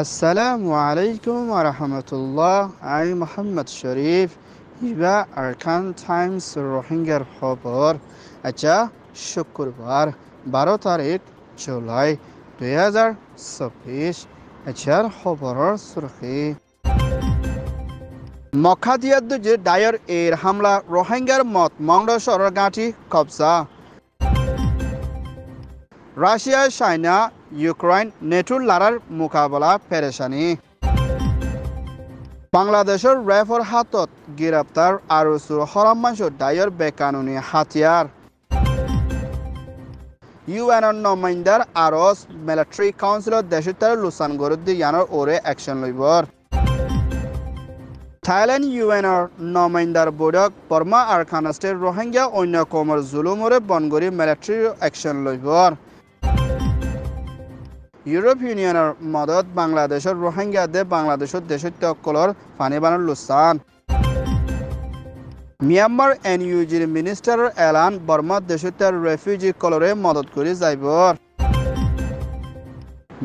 আসসালামু আলাইকুম ওয়া রাহমাতুল্লাহ। আমি মোহাম্মদ শরীফ। ইবা আরকান টাইমস রোহিঙ্গার খবর। আচ্ছা, শুক্রবার 12 তারিখ জুলাই 2024। আচ্ছার খবরের সুরখি মখাদিয়াদ্দু যে ডায়র এর হামলা রোহিঙ্গার মত মংড শহরের গাঁটি কবজা। রাশিয়া চাইনা ইউক্রেন নেটোর লড়ার মোকাবেলা পেরেশানি। বাংলাদেশের রেফর হাতত গ্রেপ্তার আরো হরমাংস ডায়র বেকানুনি হাতিয়ার। ইউএনর নমাইন্দার আরস মিলিটারি কাউন্সিলত দেশতার লুসান গরুদ্দি ইয়ানোর ওরে অ্যাকশন লইবর। থাইল্যান্ড ইউএনর নমাইন্দার বোর্ডক বর্মা আর খানাস্টের রোহিঙ্গা অন্য কমর জুলুমরে বনগরি মিলিটারি অ্যাকশন লইবর। ইউরোপ ইউনিয়নের মদত বাংলাদেশের রোহিঙ্গাদের বাংলাদেশের দেশত্যাগকলর ফানি বানার লুসান। মিয়ানমার এনইউজির মিনিস্টারের এলান বর্মা দেশত্যাগ রেফিউজি কলরে মদত করে যাইবর।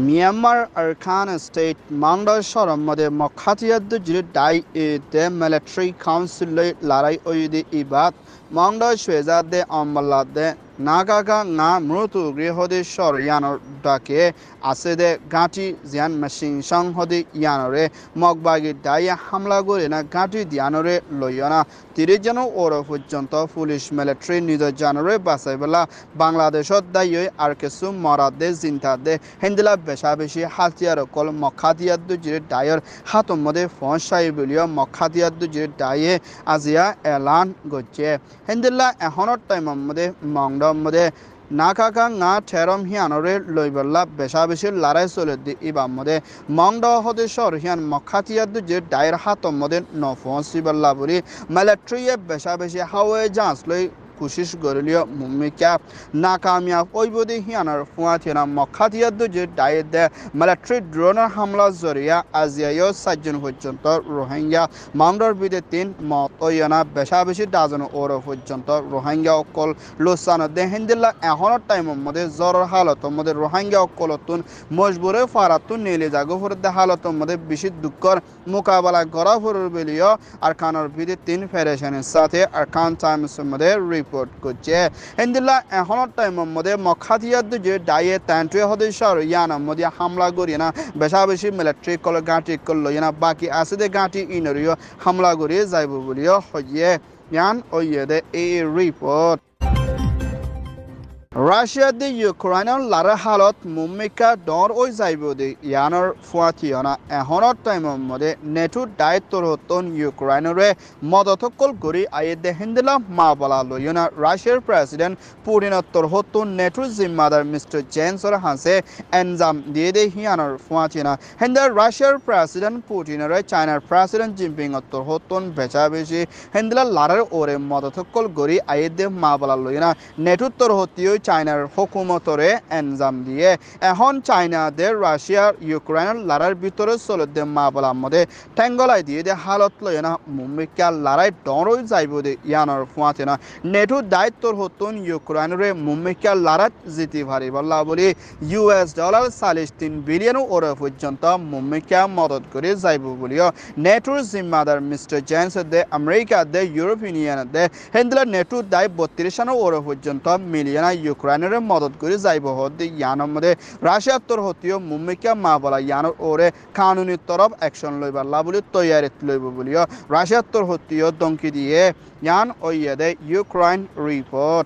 মিয়ানমার আরকান স্টেট মাংডা শরম মধ্যে মখাতিয়াদ্দ জিরে ডাই এতে মিলিটারি কাউন্সিল লড়াই ওইদি ইবাদ মাংডা শুয়েজাদে অম্বলাদে নাগাগা না মৃত্যু গৃহদে সর ইয়ানোর ডাকে আছে দে গাঁটি জিয়ান মেশিন সংহদে ইয়ানোরে মগবাগি ডাইয়ে হামলা করে না গাঁটি দিয়ানোরে লইয়না 30 জন ওর পর্যন্ত পুলিশ মিলিটারি নিজ জানোরে বাঁচাই বেলা বাংলাদেশত দায়ী আর কিছু মরাদে জিন্তাদে হিন্দিলা বেশা বেশি হাতিয়ার কল মখাদিয়াদ্দু জিরে ডায়র হাতম মধ্যে ফসাই বলিও মখাদিয়াদ্দু জিরে ডাইয়ে আজিয়া এলান গজ্জে হিন্দিলা এখনৰ টাইমৰ মধ্যে মংড মধ্যে নাকাকা না ঠেরম হিয়ানরে লইবল্লা বেশা বেশি লড়াই চলে দি ইবাম মধ্যে মংড হদে শহর হিয়ান মখাতিয়াদ্দু যে ডায়ের হাতম মধ্যে নফসিবল্লা বলি মিলিটারিয়ে বেশা বেশি হাওয়ে জাঁচ লই কোশিশ গরলিও মুমিকা নাকামিয়াব ওইবদি হিয়ানার ফুয়াথিনা মখাতিয়াদ্দু যে ডায়ের দে মিলিটারি ড্রোনের হামলা জরিয়া আজিয়াও 7 জন পর্যন্ত রোহিঙ্গা মাংডর বিদে 3 মত ওয়ানা বেশা বেশি ডাজন ওর পর্যন্ত রোহিঙ্গা অকল লোসানত দে হিন্দিল্লা এখনের টাইমের মধ্যে জ্বরের হালতর মধ্যে রোহিঙ্গা অকলতুন মজবুরে ফারাতুন নেলে জাগফর দে হালতর মধ্যে বেশি দুঃখর মোকাবেলা করা ফরর বেলিও আর খানের বিদে 3 ফেডারেশনের সাথে আর খান টাইমসের মধ্যে রিপোর্ট করছে হিন্দিল্লা এখনের টাইমের মধ্যে মখাতিয়াদ্দু যে ডাইয়ে 3 হদেশর ইয়ানার মধ্যে হামলা করিয়ে না বেশা বেশি মিলিটারি কল গাঁটি করলো না বাকি আছে দে গাঁটি ইনরিও হামলা করিয়ে যাইব বলিও হইয়ে ইয়ান ওইয়ে দে এই রিপোর্ট। রাশিয়া দি ইউক্রেনের লড়াই হালত মুম্মিকা ডর ওই যাইব দে ইয়ানোর ফুয়াথিয়না এখনের টাইমের মধ্যে নেটোর দায়িত্বর হতন ইউক্রেনরে মদতকল করি আয়ে দে হিন্দিলা মা বলা লইনা রাশিয়ার প্রেসিডেন্ট পুতিনোত্তর হতন নেটোর জিম্মাদার মিস্টার জেন্সর হাসে এনজাম দিয়ে দে হিয়ানোর ফুয়াথিয়না হিন্দার রাশিয়ার প্রেসিডেন্ট পুতিনরে চায়নার প্রেসিডেন্ট জিনপিং অত্তর হতন বেচা বেশি হিন্দিলা লড়াই ওরে মদতকল করি আয়ে দে মা বলা লইনা নেটোর তর হতিও চায়নার হুকুমতরে এনজাম দিয়ে এখন চায়নাদের রাশিয়ার ইউক্রেনের লড়াইয়ের ভিতরে চলে দে মা বলার মধ্যে টেঙ্গলাই দিয়ে দে হালত লয় না মুম্বিকা লড়াই ডরই যাইব দে ইয়ানোর ফুয়াতে না নেটোর দায়িত্বর হতুন ইউক্রেনের মুম্বিকা লড়াই জিতি ভারি বল্লা বলি $43 বিলিয়ন ওর পর্যন্ত মুম্বিকা মদত করে যাইব বলিও নেটোর জিম্মাদার মিস্টার জেন্স দে আমেরিকা দে ইউরোপ ইউনিয়ন দে হেন্দিলা নেটোর দায় 32 ওর পর্যন্ত মিলিয়ন ইউক্রেনের মদত করে যাইব হতে ইয়ানোর মধ্যে রাশিয়ার তোর হতিও মুম্বিকা মা বলা ইয়ানোর ওরে কানুনি তরফ অ্যাকশন লইবাল্লা বলি তৈয়ারিত লইব বলিও রাশিয়ার তোর হতিও দমকি দিয়ে ইয়ান ওইয়ে দে ইউক্রেন রিপোর্ট।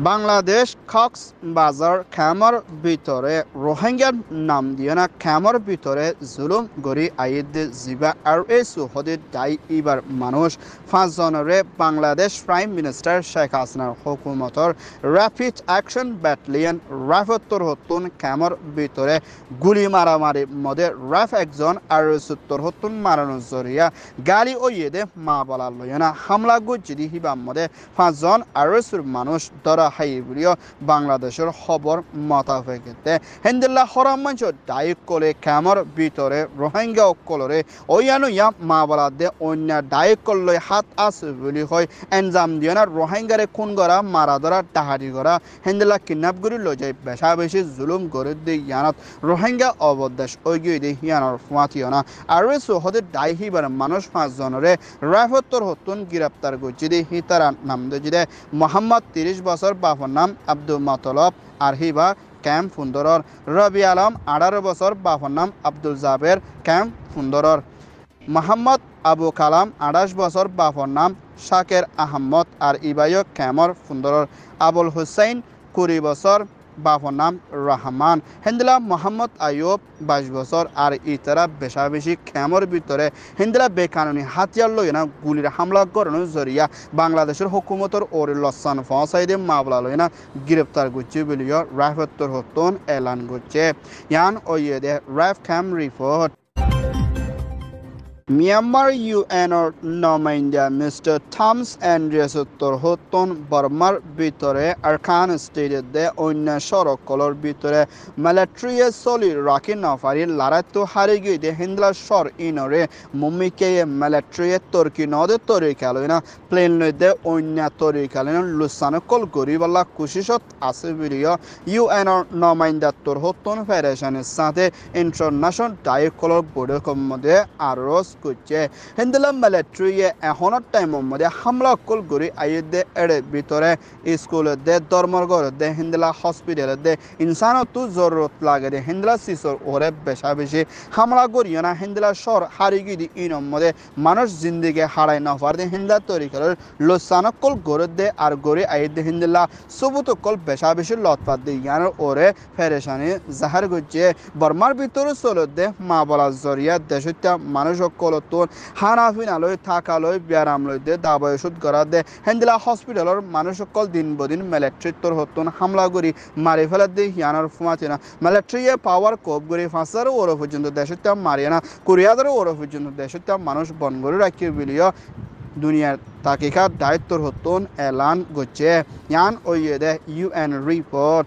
বাংলাদেশ কক্সবাজার খামার ভিতরে রোহিঙ্গার নাম দিয়ে না খামার ভিতরে জুলুম গড়ি আইদ জিবা আর এই সুহদে দায়ী এবার মানুষ 5 জনরে বাংলাদেশ প্রাইম মিনিস্টার শেখ হাসিনার হুকুমতর র্যাপিড অ্যাকশন ব্যাটালিয়ন রাফতর হতুন খামার ভিতরে গুলি মারামারি মধ্যে র্যাফ একজন আর 70 হতুন মারানো জরিয়া গালি ওইয়ে দে মা বলা লয় না হামলা গুজিদি হিবাম মধ্যে 5 জন আর মানুষ ধরা করা হাই বুলিও বাংলাদেশের খবর মোতাবেকতে হেন্দিল্লা হরামঞ্চ ডাইক করে ক্যামর ভিতরে রোহিঙ্গা অকলরে ওয়ানো ইয়া মাবলাদে অন্য ডাইক করলে হাত আছে বলি হয় এনজাম দিয়ে না রোহিঙ্গারে খুন করা মারা ধরা ডাহারি করা হেন্দিল্লা কিডন্যাপ করে লই যায় বেশা বেশি জুলুম করে দিয়ে ইয়ানত রোহিঙ্গা অবদেশ ওইগিয়ে দিয়ে ইয়ানোর ফুয়াতিও না আর সোহদে ডাই হিবার মানুষ 5 জনরে রাফতর হতুন গ্রেপ্তার করছে দিয়ে হিতারা নাম দিয়ে মোহাম্মদ 30 বছর বাপর নাম আব্দুল মতলব আর হিবা ক্যাম্প ফুন্দরর রবি আলম 18 বছর বাপর নাম আব্দুল জাবের ক্যাম্প ফুন্দরর মোহাম্মদ আবু কালাম 28 বছর বাপর নাম শাকের আহমদ আর ইবায়ক ক্যামর ফুন্দরর আবুল হুসাইন 20 বছর বাপর নাম রহমান হেন্দিলা মোহাম্মদ আয়ুব 22 বছর আর ইতারা বেশা বেশি ক্যামর ভিতরে হেন্দিলা বেকানুনি হাতিয়ার লই না গুলির হামলা করানোর জরিয়া বাংলাদেশের হুকুমতর ওরে লসান ফসাইদে মামলা লই না গ্রেপ্তার করছে বলিও রাফতর হতন এলান করছে ইয়ান ওয়েদে রাফ ক্যাম report Myanmar ইউএনর নমাইন্দা mister Thomas Andreas হতন বর্মার ভিতরে আরকান স্টেটে অন্য সড়কগুলোর ভিতরে মিলিটারিয়ে চলি রাখি নফারি লারাতো হারি গিয়ে হিন্দলা সর ইনরে মুমিকে মিলিটারিয়ে তর্কি নদে তরিকালয় না প্লেন লইতে অন্য তরিকালয় লুসানো কল গরিবাল্লা কুশিসত আছে বিলিও ইউএনর নমাইন্দা হতন ফেডারেশনের সাথে ইন্টারন্যাশনাল ডাইকলর বোর্ডের মধ্যে আরো করছে হিন্দলা মিলিটারিয়ে এখনের টাইমের মধ্যে হামলা কল করি আইদে এড়ে ভিতরে স্কুলের দে ধর্মঘর দে হিন্দলা হসপিটালের দে ইনসানত জরুরত লাগে দে হিন্দলা শিশুর ওরে বেশা বেশি হামলা করিও না হিন্দলা সর হারিয়ে দি ইনর মধ্যে মানুষ জিন্দিগি হারাই না পারে হিন্দা তরিকার লোসানক কল গড়ে দে আর গড়ে আইদে হিন্দলা সবুত কল বেশা বেশি লতপাত দে ইয়ানোর ওরে ফেরেশানি জাহার করছে বর্মার ভিতরে চলত দে মা বলা জরিয়া দেশটা মানুষ কলতুন হানাফিনালয় থাকালয় ব্যারাম লই দে দাবায় ওষুধ করা দে হেন্দিলা হসপিটালের মানুষ সকল দিন বদিন মিলিটারির হতুন হামলা করি মারি ফেলা দে হিয়ানোর ফুমাতি না মিলিটারিয়ে পাওয়ার কোপ করি 5,000 ওর পর্যন্ত দেশটা মারিয়ে না 20,000 ওর পর্যন্ত দেশটা মানুষ বন করে রাখিয়ে বিলিও দুনিয়ার তাকিকা দায়িত্বর হতুন এলান করছে ইয়ান ওইয়ে দে UN report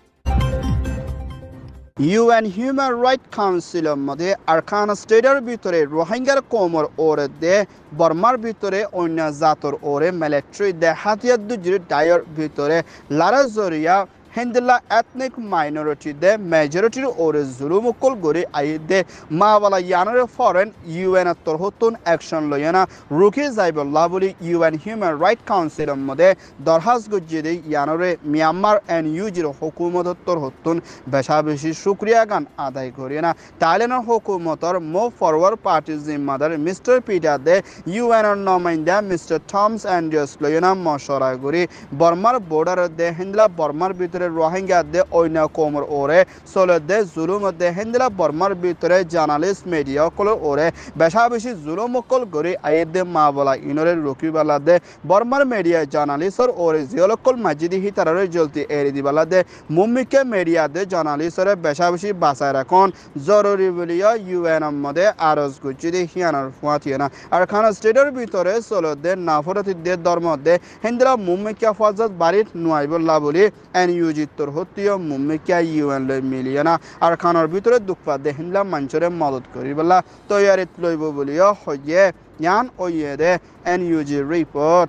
UN human right কাউন্সিলের মধ্যে আরকান স্টেটের ভিতরে রোহিঙ্গার কোমর ওরে দে বর্মার ভিতরে অন্য জাতর ওরে মিলিটারি দে হাতিয়ার দুজির ডায়ের ভিতরে লারা জরিয়া হিন্দলা এথনিক মাইনরিটি দে মেজরিটির ওরে জুলুমুকল গড়ি আই দে মাওয়ালা ইয়ানের ফরেন ইউএন তরহতুন অ্যাকশন লইনা রুখে যাইবল্লাহ বলি ইউএন হিউম্যান রাইট কাউন্সিলের মধ্যে দরহাজ গজ্জে দে ইয়ানরে মিয়ানমার এন্ড ইউজির হুকুমত তরহতুন বেশা বেশি শুক্রিয়া গান আদায় করি না তাইলেনের হুকুমতর মুভ ফরওয়ার্ড পার্টির জিম্মাদার মিস্টার পিটার দে ইউএনের নমাইন্দা মিস্টার থমস অ্যান্ড্রিয়াস লইনা মশরা করি বর্মার বর্ডার দে হিন্দলা বর্মার ভিতরে রোহিঙ্গা দে অন্য কোমর ওরে চলে দে জুলুম দে হিন্দলা বর্মার ভিতরে জার্নালিস্ট মিডিয়া কল ওরে বেশা বেশি জুলুম কল করে আয়ে দে মা বলা ইনরে রকিবালা দে বর্মার মিডিয়া জার্নালিস্টর ওরে জিয়লকল মাজিদি হি তারারে জলতি এরি দিবালা দে মুম্মিকে মিডিয়া দে জার্নালিস্টরে বেশা বেশি বাঁচায় রাখন জরুরি বলিয়া ইউএন মধ্যে আরজ করছি দে হিয়ানার ফুয়াতিয়ে আর খানা স্টেটের ভিতরে চলে দে নাফরতি দে ধর্ম দে হিন্দলা মুম্মিকে ফজত বাড়িত নুয়াইবল্লা বলি এন জিত্তর হত্তীয় মুম্মিকা ইউএন লই মিলিয়ে না আর খানার ভিতরে দুঃখপা দেহিনলা মঞ্চরে মদত করিবলা তৈয়ারিত লইব বলিও হইয়ে ইয়ান ওইয়ে দে এনইউজি রিপোর্ট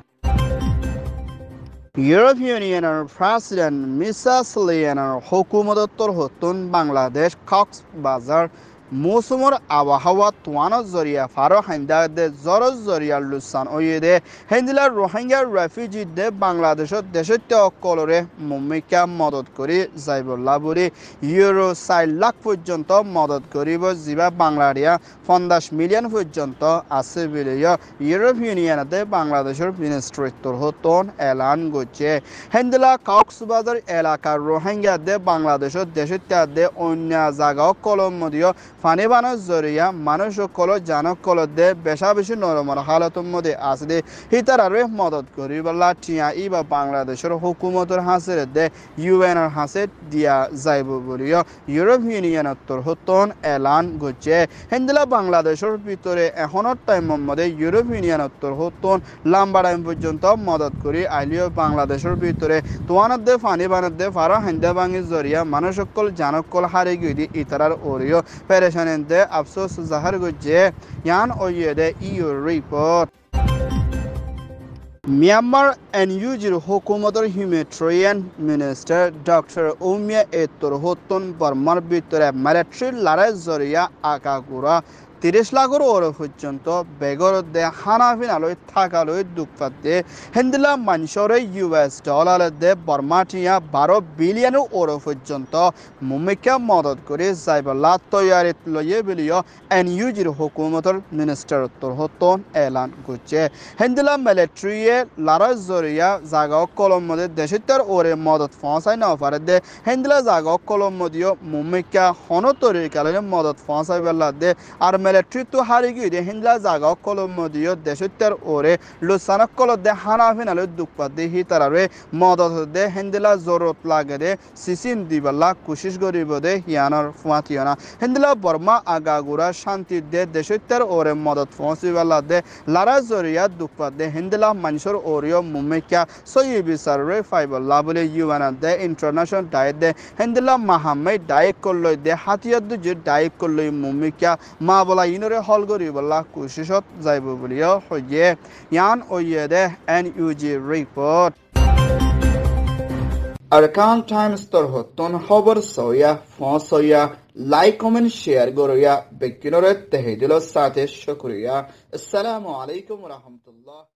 ইউরোপিয়ান ইউনিয়নের প্রেসিডেন্ট মিসেস লিয়েনের হুকুমতর হতুন বাংলাদেশ কক্সবাজার মৌসুমর আবহাওয়া তোয়ানো জরিয়া ফারো হাইন্দা দে জরজ জরিয়া লুসান ওয়ে দে হেন্দিলার রোহিঙ্গা রেফিউজি দে বাংলাদেশত দেশত অকলরে মুম্মিকা মদত করি যাইবল্লা বলি ইউরো 4 লাখ পর্যন্ত মদত করিব যা বাংলারিয়া 50 মিলিয়ন পর্যন্ত আছে বলিয়া ইউরোপিয়ান ইউনিয়নে বাংলাদেশের মিনিস্ট্রিত্বর হতন এলান করছে হেন্দিলা কক্সবাজার এলাকার রোহিঙ্গা দে বাংলাদেশত দেশত দে অন্য জায়গা কলম মদিও ফানি বানোর জরিয়া মানুষ সকল জানক কল দে বেশা বেশি নরমর হালতর মধ্যে আসে হিতারারে মদত করি বলা টিয়া ইবা বাংলাদেশের হুকুমতের হাসের দে ইউএনর হাসে দিয়া যাইব বলিও ইউরোপ ইউনিয়নের হতন এলান করছে হেন্দিলা বাংলাদেশের ভিতরে এখনের টাইমের মধ্যে ইউরোপ ইউনিয়নের হতন লম্বা টাইম পর্যন্ত মদত করি আইলিও বাংলাদেশের ভিতরে তোমার দে ফানি বানার দে ফারা হেন্দা বাঙির জরিয়া মানুষ সকল জানক কল হারে গিয়ে ইতারার ওরিও পেরেশানেন দে আফসোস জাহার করছে ইয়ান ওইয়ে দে ইউ রিপোর্ট মিয়ানমার এনইউজির হুকুমতের হিউম্যানিটেরিয়ান মিনিস্টার ডক্টর ওমিয়া এত্তর হতন বর্মার ভিতরে মিলিটারি লড়াই জরিয়া আকাগুড়া 30 লাখের ওরে পর্যন্ত বেগর দে হানাফিনালই থাকালই দুঃখাতে হেন্দিলা মানুষরে US ডলার দে বর্মাটিয়া 12 বিলিয়ন ওরে পর্যন্ত মুমিকা মদত করে যাইবলা তৈয়ারি লইয়ে বিলিয় এনইউজির হুকুমতের মিনিস্টার তোর হতন এলান করছে হেন্দিলা মিলিটারিয়ে লড়াই জরিয়া জাগা কলম মধ্যে দেশিতার ওরে মদত পৌঁছায় না পারে দে হেন্দিলা জাগা কলম মধ্যে মুমিকা হন তরিকালে মদত পৌঁছাই বেলা দে আর মিলিটারি তো হারি গিয়ে হিন্দলা জাগা কলম মধ্যে দেশিতার ওরে লুসানক কল দে হানাফিনালে দুঃখ দে হিতারে মদত দে হেন্দিলা জরুরত লাগে দে সিসিন দিবলা কোশিশ করিব দে হিয়ানর ফুয়াতিয়না হেন্দিলা বর্মা আগাগুড়া শান্তি দে দেশিতার ওরে মদত পৌঁছিবেলা দে লড়াই জরিয়া দুঃখ দে হিন্দিলা মানুষের ওরিও মুমিকা সই বিচার রে ফাইবল্লা বলে ইউএন দে ইন্টারন্যাশনাল ডায়েট দে হেন্দিলা মাহামাই ডায়েট করলই দে হাতিয়ার যে ডায়েট করলই মুমিকা মা বলা ইনরে হল করিবলা কোশিশত যাইব বলিও হইয়ে ইয়ান ওইয়ে দে এনইউজি রিপোর্ট আরকান টাইমস তোর হতন খবর সয়া ফসয়া লাইক কমেন্ট শেয়ার গরয়া বেকিনরে তেহেদিল সাথে শুকরিয়া আসসালামু আলাইকুম ওয়া রাহমাতুল্লাহ